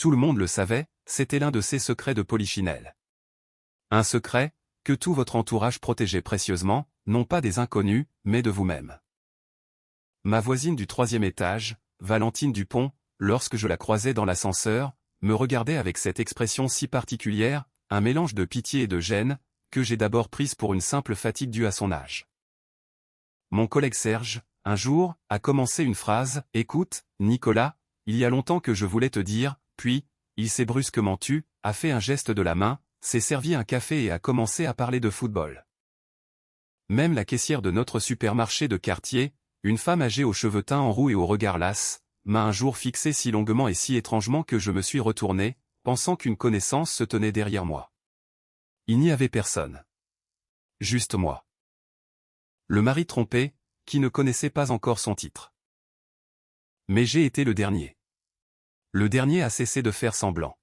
Tout le monde le savait, c'était l'un de ses secrets de Polichinelle. Un secret, que tout votre entourage protégeait précieusement, non pas des inconnus, mais de vous-même. Ma voisine du 3e étage, Valentine Dupont, lorsque je la croisais dans l'ascenseur, me regardait avec cette expression si particulière, un mélange de pitié et de gêne, que j'ai d'abord prise pour une simple fatigue due à son âge. Mon collègue Serge, un jour, a commencé une phrase « Écoute, Nicolas, il y a longtemps que je voulais te dire », puis, il s'est brusquement tu, a fait un geste de la main, s'est servi un café et a commencé à parler de football. Même la caissière de notre supermarché de quartier, une femme âgée aux cheveux teints en roux et au regard las, m'a un jour fixé si longuement et si étrangement que je me suis retourné, pensant qu'une connaissance se tenait derrière moi. Il n'y avait personne. Juste moi. Le mari trompé, qui ne connaissait pas encore son titre. Mais j'ai été le dernier. Le dernier a cessé de faire semblant.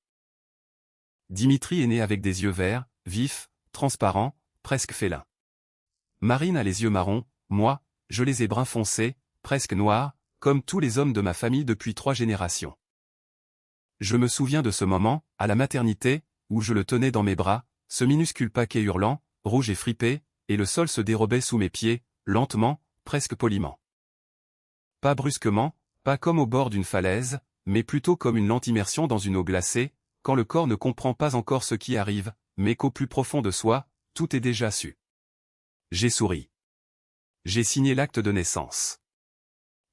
Dimitri est né avec des yeux verts, vifs, transparents, presque félins. Marine a les yeux marrons, moi, je les ai bruns foncés, presque noirs, comme tous les hommes de ma famille depuis 3 générations. Je me souviens de ce moment, à la maternité, où je le tenais dans mes bras, ce minuscule paquet hurlant, rouge et fripé, et le sol se dérobait sous mes pieds, lentement, presque poliment. Pas brusquement, pas comme au bord d'une falaise, mais plutôt comme une lente immersion dans une eau glacée, quand le corps ne comprend pas encore ce qui arrive, mais qu'au plus profond de soi, tout est déjà su. J'ai souri. J'ai signé l'acte de naissance.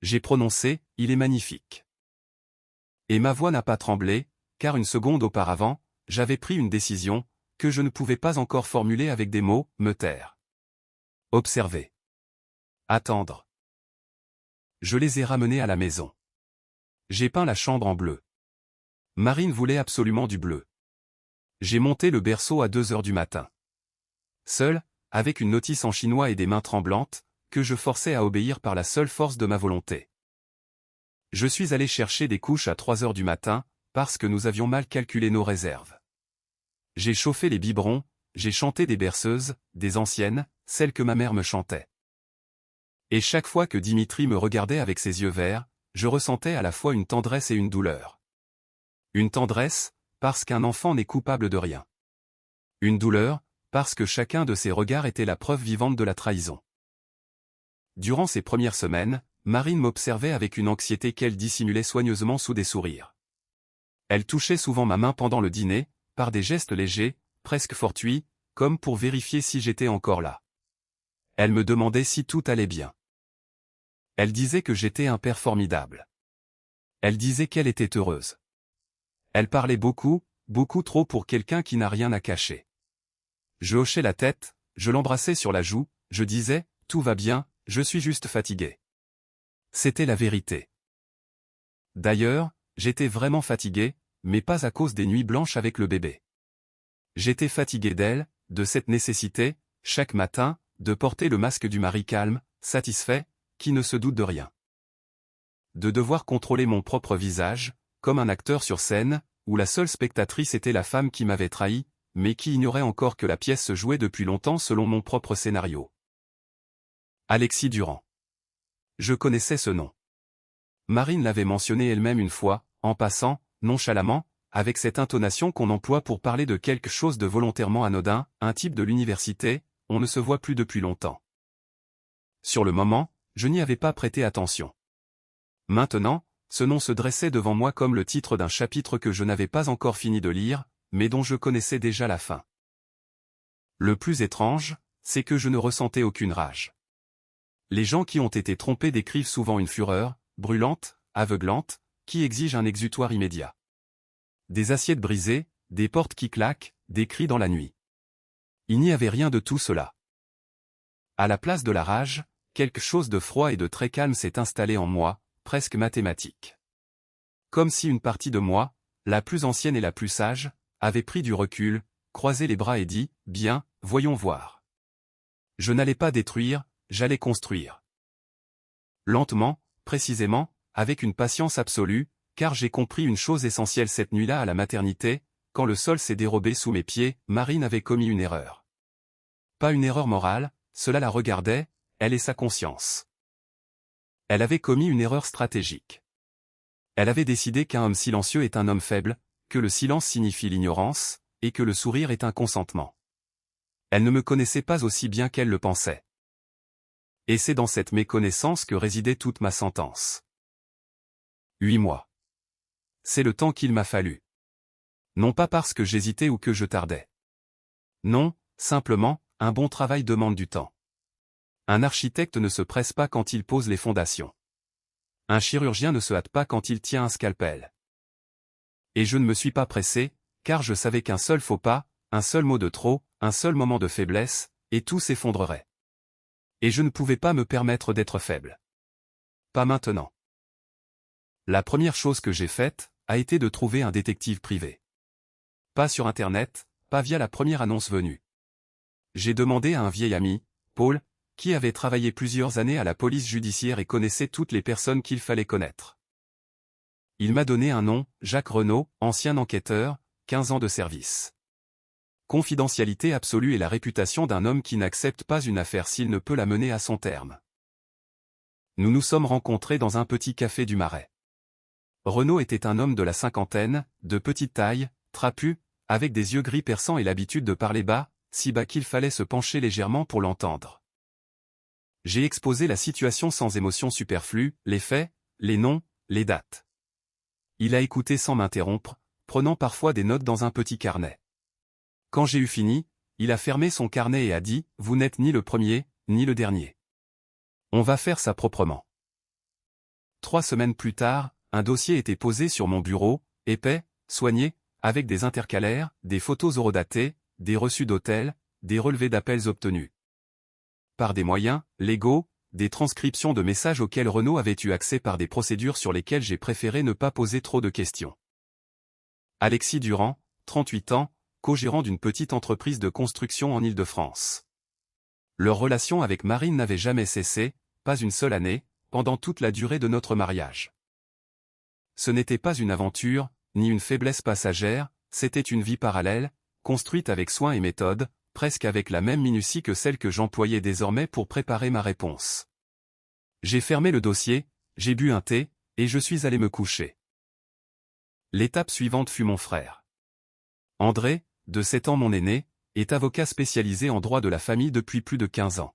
J'ai prononcé « Il est magnifique ». Et ma voix n'a pas tremblé, car une seconde auparavant, j'avais pris une décision, que je ne pouvais pas encore formuler avec des mots, me taire. Observer. Attendre. Je les ai ramenés à la maison. J'ai peint la chambre en bleu. Marine voulait absolument du bleu. J'ai monté le berceau à 2 heures du matin. Seul, avec une notice en chinois et des mains tremblantes, que je forçais à obéir par la seule force de ma volonté. Je suis allé chercher des couches à 3 heures du matin, parce que nous avions mal calculé nos réserves. J'ai chauffé les biberons, j'ai chanté des berceuses, des anciennes, celles que ma mère me chantait. Et chaque fois que Dimitri me regardait avec ses yeux verts, je ressentais à la fois une tendresse et une douleur. Une tendresse, parce qu'un enfant n'est coupable de rien. Une douleur, parce que chacun de ses regards était la preuve vivante de la trahison. Durant ces premières semaines, Marine m'observait avec une anxiété qu'elle dissimulait soigneusement sous des sourires. Elle touchait souvent ma main pendant le dîner, par des gestes légers, presque fortuits, comme pour vérifier si j'étais encore là. Elle me demandait si tout allait bien. Elle disait que j'étais un père formidable. Elle disait qu'elle était heureuse. Elle parlait beaucoup, beaucoup trop pour quelqu'un qui n'a rien à cacher. Je hochais la tête, je l'embrassais sur la joue, je disais, tout va bien, je suis juste fatigué. C'était la vérité. D'ailleurs, j'étais vraiment fatigué, mais pas à cause des nuits blanches avec le bébé. J'étais fatigué d'elle, de cette nécessité, chaque matin, de porter le masque du mari calme, satisfait, qui ne se doute de rien. De devoir contrôler mon propre visage, comme un acteur sur scène, où la seule spectatrice était la femme qui m'avait trahi, mais qui ignorait encore que la pièce se jouait depuis longtemps selon mon propre scénario. Alexis Durand. Je connaissais ce nom. Marine l'avait mentionné elle-même une fois, en passant, nonchalamment, avec cette intonation qu'on emploie pour parler de quelque chose de volontairement anodin, un type de l'université, on ne se voit plus depuis longtemps. Sur le moment, je n'y avais pas prêté attention. Maintenant, ce nom se dressait devant moi comme le titre d'un chapitre que je n'avais pas encore fini de lire, mais dont je connaissais déjà la fin. Le plus étrange, c'est que je ne ressentais aucune rage. Les gens qui ont été trompés décrivent souvent une fureur, brûlante, aveuglante, qui exige un exutoire immédiat. Des assiettes brisées, des portes qui claquent, des cris dans la nuit. Il n'y avait rien de tout cela. À la place de la rage, quelque chose de froid et de très calme s'est installé en moi, presque mathématique. Comme si une partie de moi, la plus ancienne et la plus sage, avait pris du recul, croisé les bras et dit, « Bien, voyons voir. » Je n'allais pas détruire, j'allais construire. Lentement, précisément, avec une patience absolue, car j'ai compris une chose essentielle cette nuit-là à la maternité, quand le sol s'est dérobé sous mes pieds, Marine avait commis une erreur. Pas une erreur morale, cela la regardait, elle et sa conscience. Elle avait commis une erreur stratégique. Elle avait décidé qu'un homme silencieux est un homme faible, que le silence signifie l'ignorance, et que le sourire est un consentement. Elle ne me connaissait pas aussi bien qu'elle le pensait. Et c'est dans cette méconnaissance que résidait toute ma sentence. 8 mois. C'est le temps qu'il m'a fallu. Non pas parce que j'hésitais ou que je tardais. Non, simplement, un bon travail demande du temps. Un architecte ne se presse pas quand il pose les fondations. Un chirurgien ne se hâte pas quand il tient un scalpel. Et je ne me suis pas pressé, car je savais qu'un seul faux pas, un seul mot de trop, un seul moment de faiblesse, et tout s'effondrerait. Et je ne pouvais pas me permettre d'être faible. Pas maintenant. La première chose que j'ai faite, a été de trouver un détective privé. Pas sur Internet, pas via la première annonce venue. J'ai demandé à un vieil ami, Paul, qui avait travaillé plusieurs années à la police judiciaire et connaissait toutes les personnes qu'il fallait connaître. Il m'a donné un nom, Jacques Renaud, ancien enquêteur, 15 ans de service. Confidentialité absolue et la réputation d'un homme qui n'accepte pas une affaire s'il ne peut la mener à son terme. Nous nous sommes rencontrés dans un petit café du Marais. Renaud était un homme de la cinquantaine, de petite taille, trapu, avec des yeux gris perçants et l'habitude de parler bas, si bas qu'il fallait se pencher légèrement pour l'entendre. J'ai exposé la situation sans émotion superflue, les faits, les noms, les dates. Il a écouté sans m'interrompre, prenant parfois des notes dans un petit carnet. Quand j'ai eu fini, il a fermé son carnet et a dit « Vous n'êtes ni le premier, ni le dernier. On va faire ça proprement. » 3 semaines plus tard, un dossier était posé sur mon bureau, épais, soigné, avec des intercalaires, des photos horodatées, des reçus d'hôtel, des relevés d'appels obtenus. Par des moyens, légaux, des transcriptions de messages auxquels Renaud avait eu accès par des procédures sur lesquelles j'ai préféré ne pas poser trop de questions. Alexis Durand, 38 ans, co-gérant d'une petite entreprise de construction en Île-de-France. Leur relation avec Marine n'avait jamais cessé, pas une seule année, pendant toute la durée de notre mariage. Ce n'était pas une aventure, ni une faiblesse passagère, c'était une vie parallèle, construite avec soin et méthode, presque avec la même minutie que celle que j'employais désormais pour préparer ma réponse. J'ai fermé le dossier, j'ai bu un thé, et je suis allé me coucher. L'étape suivante fut mon frère. André, de 7 ans mon aîné, est avocat spécialisé en droit de la famille depuis plus de 15 ans.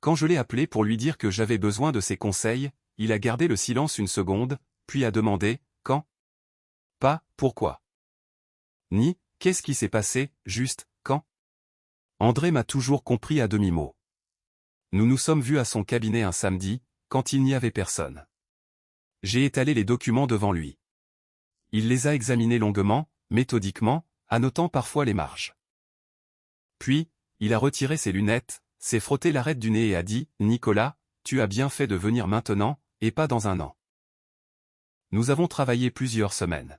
Quand je l'ai appelé pour lui dire que j'avais besoin de ses conseils, il a gardé le silence une seconde, puis a demandé « Quand ?» Pas « Pourquoi ?» Ni « Qu'est-ce qui s'est passé ?» juste « Quand ?» André m'a toujours compris à demi-mot. Nous nous sommes vus à son cabinet un samedi, quand il n'y avait personne. J'ai étalé les documents devant lui. Il les a examinés longuement, méthodiquement, annotant parfois les marges. Puis, il a retiré ses lunettes, s'est frotté l'arête du nez et a dit « Nicolas, tu as bien fait de venir maintenant, et pas dans un an. » Nous avons travaillé plusieurs semaines.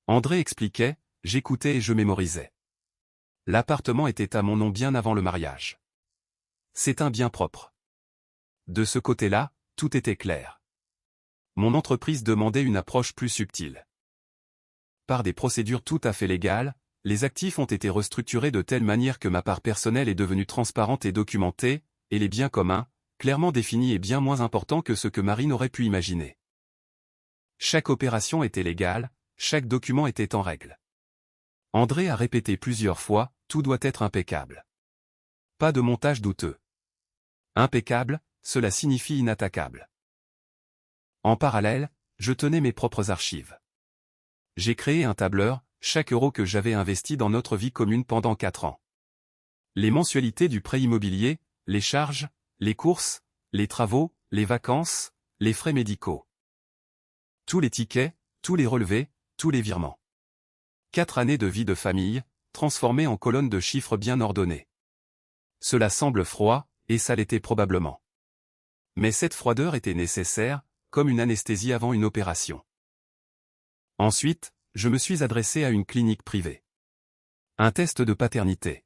André expliquait, j'écoutais et je mémorisais. L'appartement était à mon nom bien avant le mariage. C'est un bien propre. De ce côté-là, tout était clair. Mon entreprise demandait une approche plus subtile. Par des procédures tout à fait légales, les actifs ont été restructurés de telle manière que ma part personnelle est devenue transparente et documentée, et les biens communs, clairement définis et bien moins importants que ce que Marine aurait pu imaginer. Chaque opération était légale, chaque document était en règle. André a répété plusieurs fois, tout doit être impeccable. Pas de montage douteux. Impeccable, cela signifie inattaquable. En parallèle, je tenais mes propres archives. J'ai créé un tableur, chaque euro que j'avais investi dans notre vie commune pendant 4 ans. Les mensualités du prêt immobilier, les charges, les courses, les travaux, les vacances, les frais médicaux. Tous les tickets, tous les relevés, tous les virements. 4 années de vie de famille, transformées en colonnes de chiffres bien ordonnées. Cela semble froid, et ça l'était probablement. Mais cette froideur était nécessaire, comme une anesthésie avant une opération. Ensuite, je me suis adressé à une clinique privée. Un test de paternité.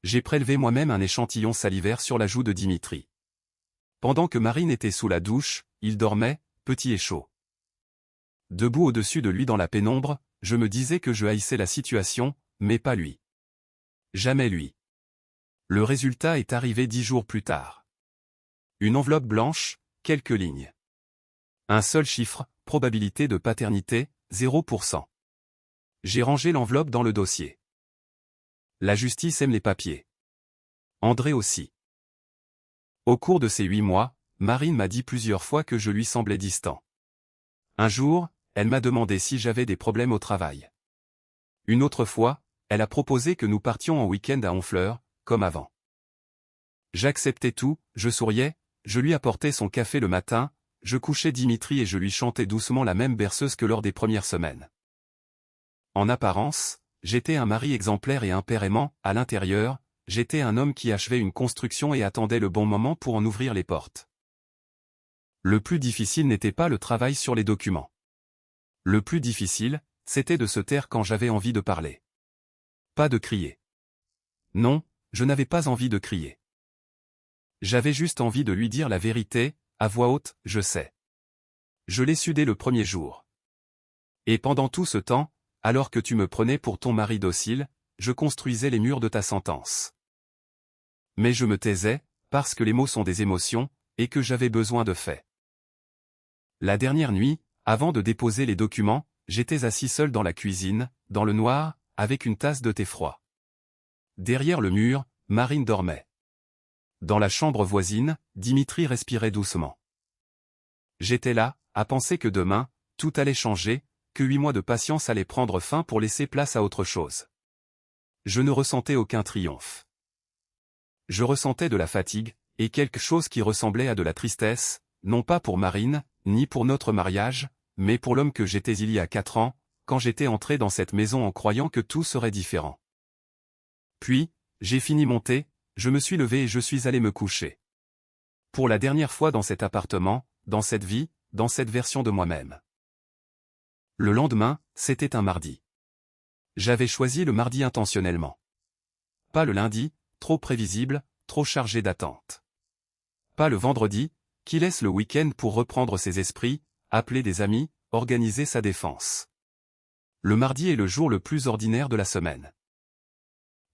J'ai prélevé moi-même un échantillon salivaire sur la joue de Dimitri. Pendant que Marine était sous la douche, il dormait, petit et chaud. Debout au-dessus de lui dans la pénombre, je me disais que je haïssais la situation, mais pas lui. Jamais lui. Le résultat est arrivé 10 jours plus tard. Une enveloppe blanche, quelques lignes. Un seul chiffre, probabilité de paternité, 0%. J'ai rangé l'enveloppe dans le dossier. La justice aime les papiers. André aussi. Au cours de ces 8 mois, Marine m'a dit plusieurs fois que je lui semblais distant. Un jour, elle m'a demandé si j'avais des problèmes au travail. Une autre fois, elle a proposé que nous partions en week-end à Honfleur, comme avant. J'acceptais tout, je souriais, je lui apportais son café le matin, je couchais Dimitri et je lui chantais doucement la même berceuse que lors des premières semaines. En apparence, j'étais un mari exemplaire et un père aimant, à l'intérieur, j'étais un homme qui achevait une construction et attendait le bon moment pour en ouvrir les portes. Le plus difficile n'était pas le travail sur les documents. Le plus difficile, c'était de se taire quand j'avais envie de parler. Pas de crier. Non, je n'avais pas envie de crier. J'avais juste envie de lui dire la vérité, à voix haute, je sais. Je l'ai su dès le premier jour. Et pendant tout ce temps, alors que tu me prenais pour ton mari docile, je construisais les murs de ta sentence. Mais je me taisais, parce que les mots sont des émotions, et que j'avais besoin de faits. La dernière nuit, avant de déposer les documents, j'étais assis seul dans la cuisine, dans le noir, avec une tasse de thé froid. Derrière le mur, Marine dormait. Dans la chambre voisine, Dimitri respirait doucement. J'étais là, à penser que demain, tout allait changer, que 8 mois de patience allaient prendre fin pour laisser place à autre chose. Je ne ressentais aucun triomphe. Je ressentais de la fatigue, et quelque chose qui ressemblait à de la tristesse, non pas pour Marine, ni pour notre mariage, mais pour l'homme que j'étais il y a 4 ans, quand j'étais entré dans cette maison en croyant que tout serait différent. Puis, j'ai fini mon thé, je me suis levé et je suis allé me coucher. Pour la dernière fois dans cet appartement, dans cette vie, dans cette version de moi-même. Le lendemain, c'était un mardi. J'avais choisi le mardi intentionnellement. Pas le lundi, trop prévisible, trop chargé d'attente. Pas le vendredi, qui laisse le week-end pour reprendre ses esprits, appeler des amis, organiser sa défense. Le mardi est le jour le plus ordinaire de la semaine.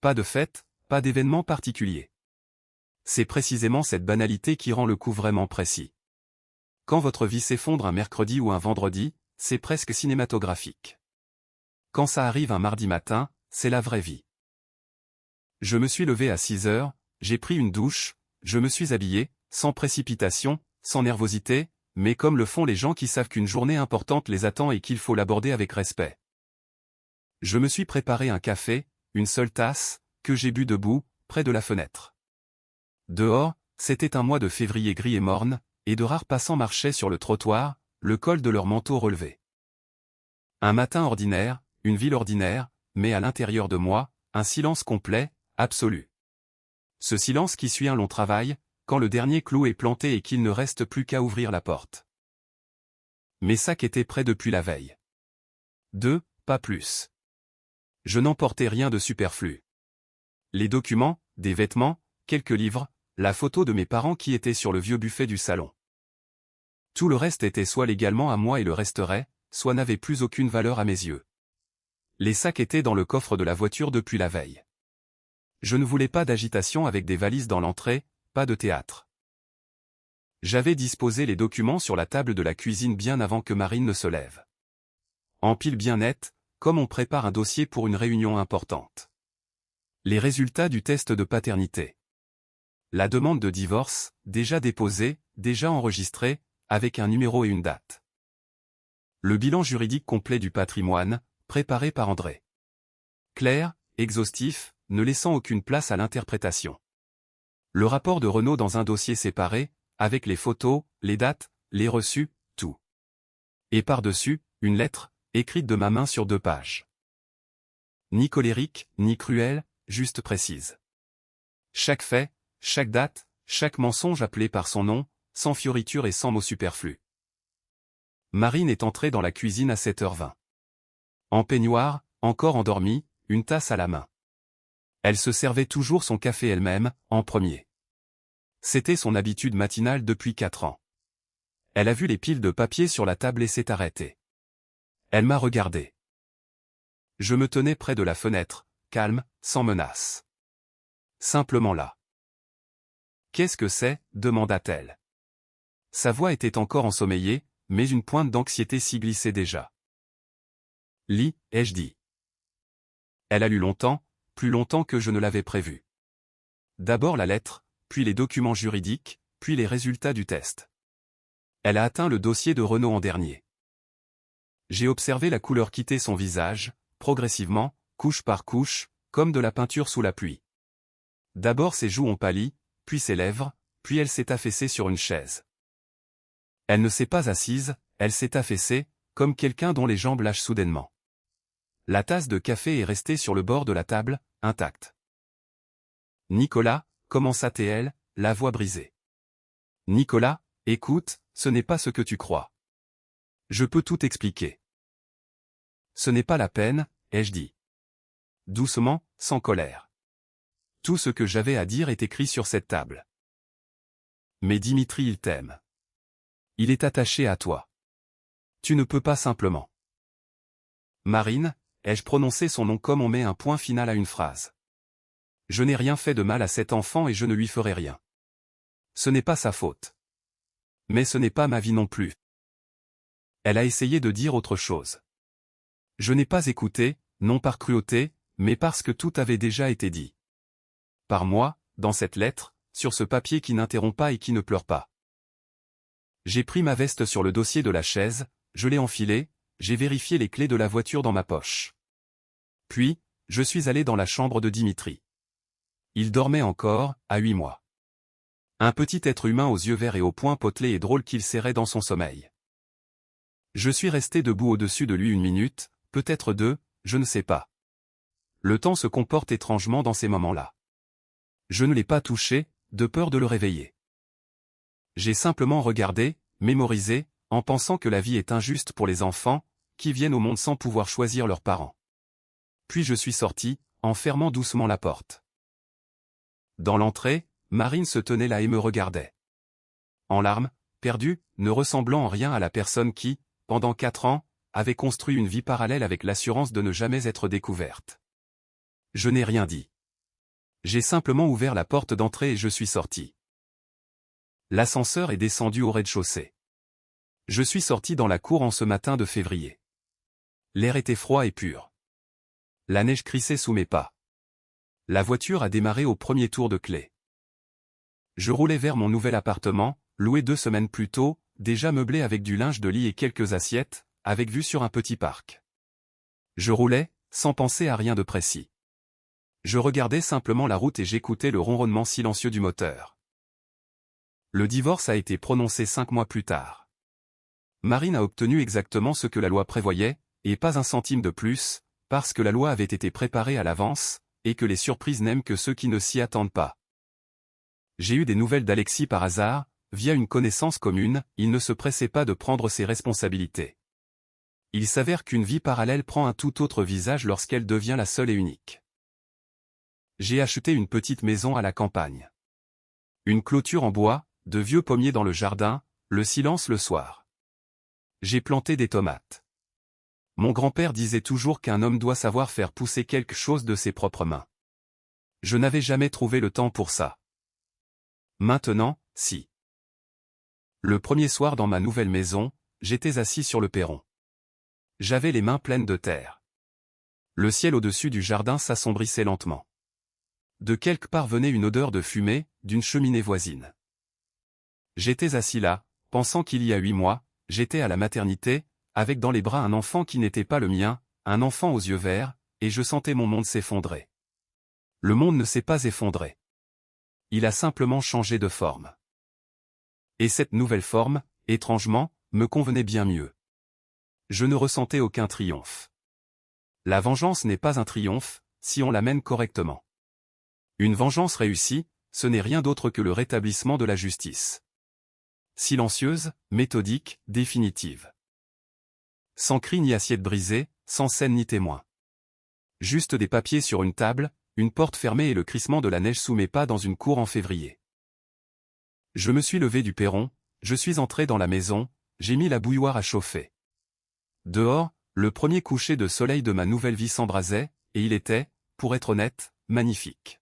Pas de fête, pas d'événement particulier. C'est précisément cette banalité qui rend le coup vraiment précis. Quand votre vie s'effondre un mercredi ou un vendredi, c'est presque cinématographique. Quand ça arrive un mardi matin, c'est la vraie vie. Je me suis levé à 6 heures, j'ai pris une douche, je me suis habillé, sans précipitation, sans nervosité, mais comme le font les gens qui savent qu'une journée importante les attend et qu'il faut l'aborder avec respect. Je me suis préparé un café, une seule tasse, que j'ai bu debout, près de la fenêtre. Dehors, c'était un mois de février gris et morne, et de rares passants marchaient sur le trottoir, le col de leur manteau relevé. Un matin ordinaire, une ville ordinaire, mais à l'intérieur de moi, un silence complet, absolu. Ce silence qui suit un long travail, quand le dernier clou est planté et qu'il ne reste plus qu'à ouvrir la porte. Mes sacs étaient prêts depuis la veille. 2, pas plus. Je n'emportais rien de superflu. Les documents, des vêtements, quelques livres, la photo de mes parents qui étaient sur le vieux buffet du salon. Tout le reste était soit légalement à moi et le resterait, soit n'avait plus aucune valeur à mes yeux. Les sacs étaient dans le coffre de la voiture depuis la veille. Je ne voulais pas d'agitation avec des valises dans l'entrée, pas de théâtre. J'avais disposé les documents sur la table de la cuisine bien avant que Marine ne se lève. En pile bien nette, comme on prépare un dossier pour une réunion importante. Les résultats du test de paternité. La demande de divorce, déjà déposée, déjà enregistrée, avec un numéro et une date. Le bilan juridique complet du patrimoine, préparé par André. Clair, exhaustif, ne laissant aucune place à l'interprétation. Le rapport de Renaud dans un dossier séparé, avec les photos, les dates, les reçus, tout. Et par-dessus, une lettre, écrite de ma main sur 2 pages. Ni colérique, ni cruelle, juste précise. Chaque fait, chaque date, chaque mensonge appelé par son nom, sans fioriture et sans mots superflus. Marine est entrée dans la cuisine à 7h20. En peignoir, encore endormie, une tasse à la main. Elle se servait toujours son café elle-même, en premier. C'était son habitude matinale depuis 4 ans. Elle a vu les piles de papier sur la table et s'est arrêtée. Elle m'a regardé. Je me tenais près de la fenêtre, calme, sans menace. Simplement là. « Qu'est-ce que c'est » demanda-t-elle. Sa voix était encore ensommeillée, mais une pointe d'anxiété s'y glissait déjà. « Lis » ai-je dit. Elle a lu longtemps, plus longtemps que je ne l'avais prévu. D'abord la lettre, puis les documents juridiques, puis les résultats du test. Elle a atteint le dossier de Renaud en dernier. J'ai observé la couleur quitter son visage, progressivement, couche par couche, comme de la peinture sous la pluie. D'abord ses joues ont pâli, puis ses lèvres, puis elle s'est affaissée sur une chaise. Elle ne s'est pas assise, elle s'est affaissée, comme quelqu'un dont les jambes lâchent soudainement. La tasse de café est restée sur le bord de la table, intacte. « Nicolas » commença-t-elle, la voix brisée. « Nicolas, écoute, ce n'est pas ce que tu crois. Je peux tout expliquer. » « Ce n'est pas la peine, ai-je dit. Doucement, sans colère. Tout ce que j'avais à dire est écrit sur cette table. Mais Dimitri il t'aime. Il est attaché à toi. Tu ne peux pas simplement. Marine, ai-je prononcé son nom comme on met un point final à une phrase. Je n'ai rien fait de mal à cet enfant et je ne lui ferai rien. Ce n'est pas sa faute. Mais ce n'est pas ma vie non plus. Elle a essayé de dire autre chose. Je n'ai pas écouté, non par cruauté, mais parce que tout avait déjà été dit. Par moi, dans cette lettre, sur ce papier qui n'interrompt pas et qui ne pleure pas. J'ai pris ma veste sur le dossier de la chaise, je l'ai enfilée, j'ai vérifié les clés de la voiture dans ma poche. Puis, je suis allé dans la chambre de Dimitri. Il dormait encore, à 8 mois. Un petit être humain aux yeux verts et aux poings potelés et drôle qu'il serrait dans son sommeil. Je suis resté debout au-dessus de lui 1 minute, peut-être 2, je ne sais pas. Le temps se comporte étrangement dans ces moments-là. Je ne l'ai pas touché, de peur de le réveiller. J'ai simplement regardé, mémorisé, en pensant que la vie est injuste pour les enfants, qui viennent au monde sans pouvoir choisir leurs parents. Puis je suis sorti, en fermant doucement la porte. Dans l'entrée, Marine se tenait là et me regardait. En larmes, perdue, ne ressemblant en rien à la personne qui, pendant 4 ans, avait construit une vie parallèle avec l'assurance de ne jamais être découverte. Je n'ai rien dit. J'ai simplement ouvert la porte d'entrée et je suis sorti. L'ascenseur est descendu au rez-de-chaussée. Je suis sorti dans la cour en ce matin de février. L'air était froid et pur. La neige crissait sous mes pas. La voiture a démarré au premier tour de clé. Je roulais vers mon nouvel appartement, loué 2 semaines plus tôt, déjà meublé avec du linge de lit et quelques assiettes, avec vue sur un petit parc. Je roulais, sans penser à rien de précis. Je regardais simplement la route et j'écoutais le ronronnement silencieux du moteur. Le divorce a été prononcé 5 mois plus tard. Marine a obtenu exactement ce que la loi prévoyait, et pas un centime de plus, parce que la loi avait été préparée à l'avance, et que les surprises n'aiment que ceux qui ne s'y attendent pas. J'ai eu des nouvelles d'Alexis par hasard, via une connaissance commune, il ne se pressait pas de prendre ses responsabilités. Il s'avère qu'une vie parallèle prend un tout autre visage lorsqu'elle devient la seule et unique. J'ai acheté une petite maison à la campagne. Une clôture en bois, de vieux pommiers dans le jardin, le silence le soir. J'ai planté des tomates. Mon grand-père disait toujours qu'un homme doit savoir faire pousser quelque chose de ses propres mains. Je n'avais jamais trouvé le temps pour ça. Maintenant, si. Le premier soir dans ma nouvelle maison, j'étais assis sur le perron. J'avais les mains pleines de terre. Le ciel au-dessus du jardin s'assombrissait lentement. De quelque part venait une odeur de fumée, d'une cheminée voisine. J'étais assis là, pensant qu'il y a 8 mois, j'étais à la maternité, avec dans les bras un enfant qui n'était pas le mien, un enfant aux yeux verts, et je sentais mon monde s'effondrer. Le monde ne s'est pas effondré. Il a simplement changé de forme. Et cette nouvelle forme, étrangement, me convenait bien mieux. Je ne ressentais aucun triomphe. La vengeance n'est pas un triomphe, si on la mène correctement. Une vengeance réussie, ce n'est rien d'autre que le rétablissement de la justice. Silencieuse, méthodique, définitive. Sans cri ni assiette brisée, sans scène ni témoin. Juste des papiers sur une table, une porte fermée et le crissement de la neige sous mes pas dans une cour en février. Je me suis levé du perron, je suis entré dans la maison, j'ai mis la bouilloire à chauffer. Dehors, le premier coucher de soleil de ma nouvelle vie s'embrasait, et il était, pour être honnête, magnifique.